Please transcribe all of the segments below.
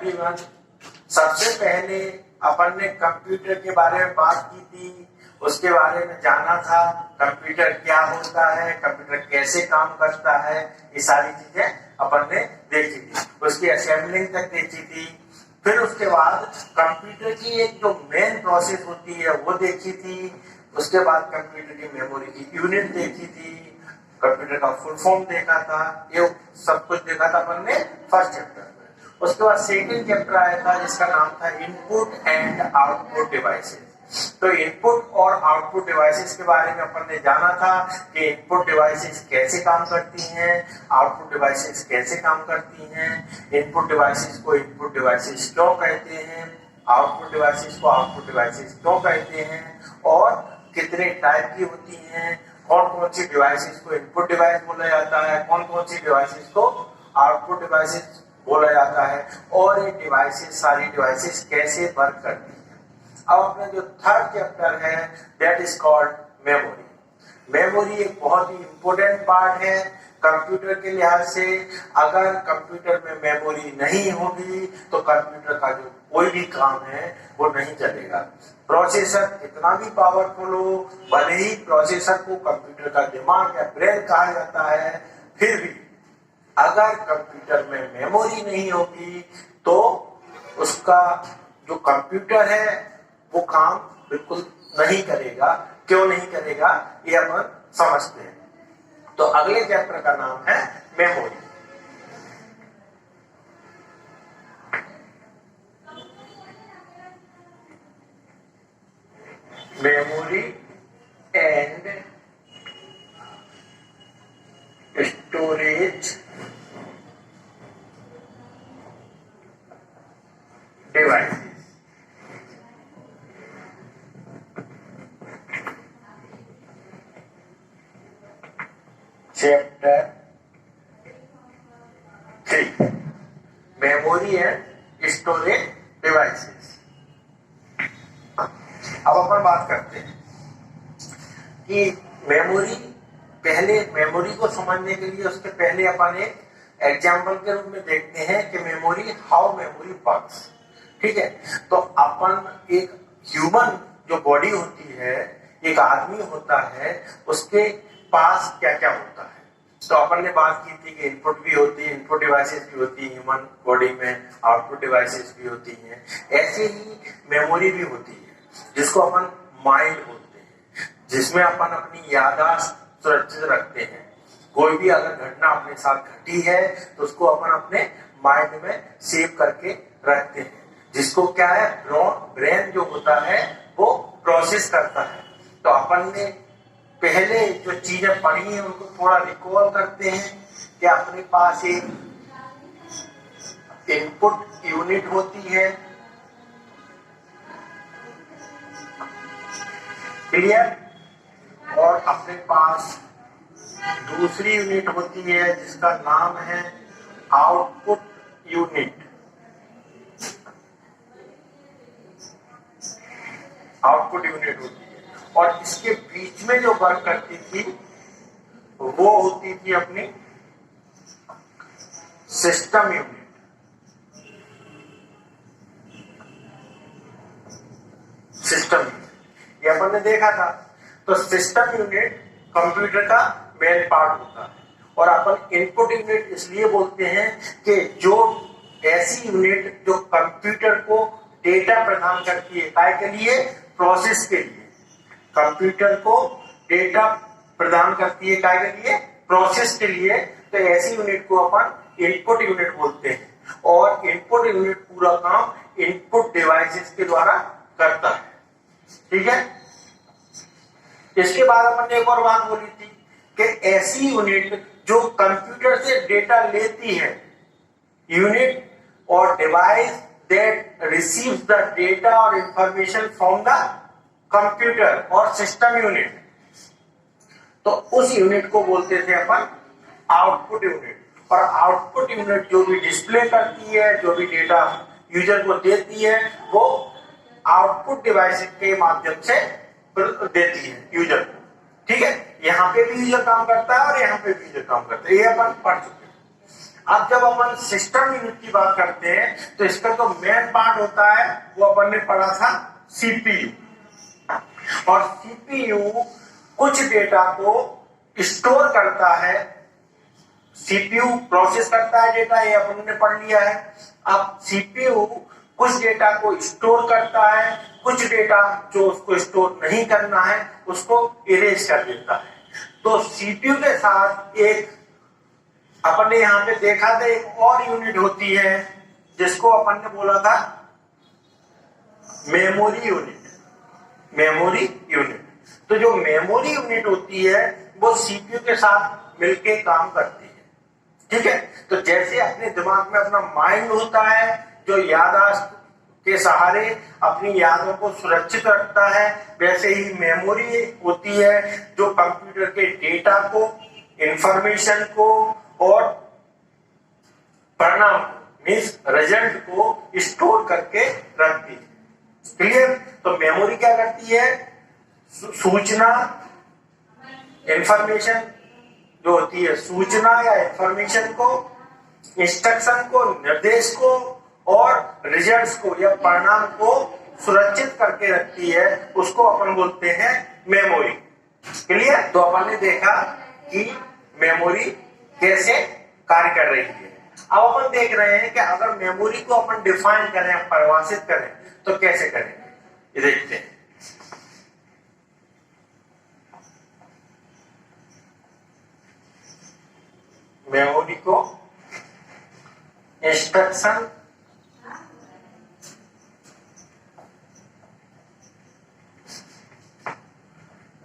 Everyone. सबसे पहले अपन ने कंप्यूटर के बारे में बात की थी, उसके बारे में जाना था, कंप्यूटर क्या होता है, कंप्यूटर कैसे काम करता है, ये सारी चीजें अपन ने देखी थी, उसकी असेंबलिंग तक देखी थी। फिर उसके बाद कंप्यूटर की एक जो मेन प्रोसेस होती है वो देखी थी। उसके बाद कंप्यूटर की मेमोरी की यूनिट देखी थी, कंप्यूटर का फुल फॉर्म देखा था, ये सब कुछ देखा था अपन ने फर्स्ट चैप्टर में। उसके बाद सेकंड चैप्टर आया था जिसका नाम था इनपुट एंड आउटपुट डिवाइसेस। तो इनपुट और आउटपुट डिवाइसेस के बारे में अपन ने जाना था कि इनपुट डिवाइसेस कैसे काम करती हैं, आउटपुट डिवाइसेस कैसे काम करती हैं, इनपुट डिवाइसेस को इनपुट डिवाइसेस क्यों कहते हैं, आउटपुट डिवाइसेस को आउटपुट डिवाइसेस क्यों कहते हैं, और कितने टाइप की होती हैं, कौन कौन सी डिवाइसेस को इनपुट डिवाइस बोला जाता है, कौन कौन सी डिवाइसेस को आउटपुट डिवाइसेस बोला जाता है, और ये डिवाइसेस सारी डिवाइसेस कैसे वर्क करती हैं। अब अपना जो थर्ड चैप्टर है that is called memory. Memory एक बहुत ही इंपॉर्टेंट पार्ट है कंप्यूटर के लिहाज से। अगर कंप्यूटर में मेमोरी नहीं होगी तो कंप्यूटर का जो कोई भी काम है वो नहीं चलेगा। प्रोसेसर कितना भी पावरफुल हो, भले ही प्रोसेसर को कंप्यूटर का दिमाग या ब्रेन कहा जाता है, फिर भी अगर कंप्यूटर में मेमोरी नहीं होगी तो उसका जो कंप्यूटर है वो काम बिल्कुल नहीं करेगा। क्यों नहीं करेगा ये अपन समझते हैं। तो अगले चैप्टर का नाम है memory. Memory and storage devices. Chapter 3 memory and storage devices. अब अपन बात करते हैं कि मेमोरी, पहले मेमोरी को समझने के लिए उसके पहले अपन एक एग्जाम्पल के रूप में देखते हैं कि मेमोरी, हाउ मेमोरी वर्क्स। ठीक है, तो अपन एक ह्यूमन जो बॉडी होती है, एक आदमी होता है, उसके पास क्या क्या होता है। तो अपन ने बात की थी कि इनपुट भी होती है, इनपुट डिवाइसेस भी होती है ह्यूमन बॉडी में, आउटपुट डिवाइसेस भी होती हैं। ऐसे ही मेमोरी भी होती है जिसको अपन माइंड बोलते हैं, जिसमें अपन अपनी याददाश्त सुरक्षित रखते हैं। कोई भी अगर घटना अपने साथ घटी है तो उसको अपन अपने माइंड में सेव करके रखते हैं, जिसको क्या है, ब्रेन जो होता है वो प्रोसेस करता है। तो अपन ने पहले जो चीजें पढ़ी हैं उनको थोड़ा रिकॉल करते हैं कि अपने पास एक इनपुट यूनिट होती है, क्लियर, और अपने पास दूसरी यूनिट होती है जिसका नाम है आउटपुट यूनिट। आउटपुट यूनिट होती है, और इसके बीच में जो वर्क करती थी वो होती थी अपनी सिस्टम यूनिट। सिस्टम यूनिट ये अपन ने देखा था। तो सिस्टम यूनिट कंप्यूटर का मेन पार्ट होता है, और अपन इनपुट यूनिट इसलिए बोलते हैं कि जो ऐसी यूनिट जो कंप्यूटर को डेटा प्रदान करती है, काय के लिए, प्रोसेस के लिए। कंप्यूटर को डेटा प्रदान करती है, काय के लिए, प्रोसेस के लिए। तो ऐसी यूनिट को अपन इनपुट यूनिट बोलते हैं, और इनपुट यूनिट पूरा काम इनपुट डिवाइसेस के द्वारा करता है। ठीक है, इसके बाद अपन ने एक और बात बोली थी कि ऐसी यूनिट जो कंप्यूटर से डेटा लेती है, यूनिट और device that receives the data और इंफॉर्मेशन फ्रॉम द कंप्यूटर और सिस्टम यूनिट, तो उस यूनिट को बोलते थे अपन आउटपुट यूनिट। और आउटपुट यूनिट जो भी डिस्प्ले करती है, जो भी डेटा यूजर को देती है, वो आउटपुट डिवाइस के माध्यम से देती है यूजर को। ठीक है, यहाँ पे भी यूजर काम करता है और यहाँ पे भी यूजर काम करता है, ये अपन पढ़ चुके हैं। अब जब अपन सिस्टम यूनिट की बात करते हैं तो इसका जो मेन पार्ट होता है वो अपन ने पढ़ा था सीपीयू। और सीपीयू कुछ डेटा को स्टोर करता है, सीपीयू प्रोसेस करता है डेटा, ये अपन ने पढ़ लिया है। अब सीपीयू कुछ डेटा को स्टोर करता है, कुछ डेटा जो उसको स्टोर नहीं करना है उसको इरेज कर देता है। तो सीपीयू के साथ एक अपन ने यहाँ पे देखा था एक और यूनिट होती है जिसको अपन ने बोला था मेमोरी यूनिट। मेमोरी यूनिट, तो जो मेमोरी यूनिट होती है वो सीपीयू के साथ मिलके काम करती है। ठीक है, तो जैसे अपने दिमाग में अपना माइंड होता है जो याददाश्त के सहारे अपनी यादों को सुरक्षित रखता है, वैसे ही मेमोरी होती है जो कंप्यूटर के डेटा को, इंफॉर्मेशन को और परिणाम मीन्स रिजल्ट को स्टोर करके रखती है। क्लियर? तो मेमोरी क्या करती है? सूचना, इंफॉर्मेशन जो होती है, सूचना या इंफॉर्मेशन को, इंस्ट्रक्शन को, निर्देश को और रिजल्ट्स को या परिणाम को सुरक्षित करके रखती है, उसको अपन बोलते हैं मेमोरी। क्लियर? तो अपन ने देखा कि मेमोरी कैसे कार्य कर रही है। अब अपन देख रहे हैं कि अगर मेमोरी को अपन डिफाइन करें, परिभाषित करें तो कैसे करेंगे, ये देखते हैं। मेमोरी को इंस्ट्रक्शन,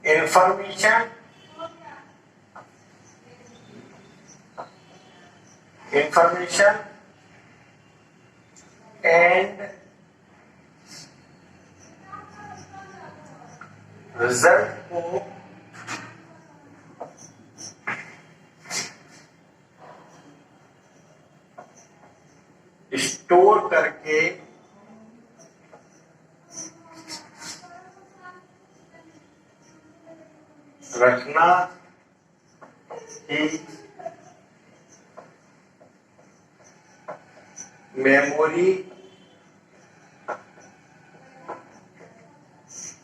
इंफॉर्मेशन, एंड रिजल्ट को स्टोर करके रखना ही मेमोरी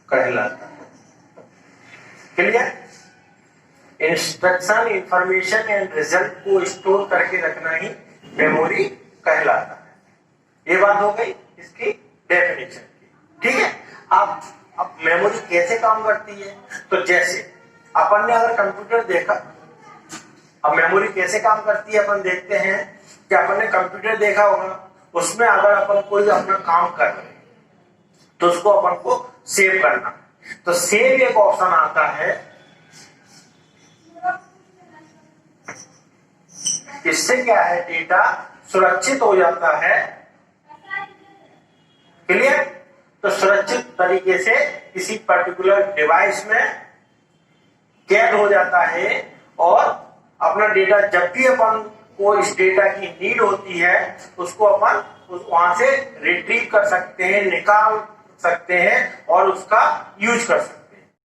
कहलाता है। Clear? Instruction, information and result को स्टोर करके रखना ही मेमोरी कहलाता है। ये बात हो गई इसकी डेफिनेशन की। ठीक है, अब मेमोरी कैसे काम करती है? तो जैसे अपन ने अगर कंप्यूटर देखा, अब मेमोरी कैसे काम करती है अपन देखते हैं कि अपन ने कंप्यूटर देखा होगा, उसमें अगर अपन कोई अपना काम कर रहे हैं तो उसको अपन को सेव करना, तो सेव एक ऑप्शन आता है। इससे क्या है, डेटा सुरक्षित हो जाता है। क्लियर? तो सुरक्षित तरीके से किसी पर्टिकुलर डिवाइस में कैद हो जाता है और अपना डेटा जब भी अपन को इस डेटा की नीड होती है उसको अपन वहां से रिट्रीव कर सकते हैं, निकाल सकते हैं और उसका यूज कर सकते हैं।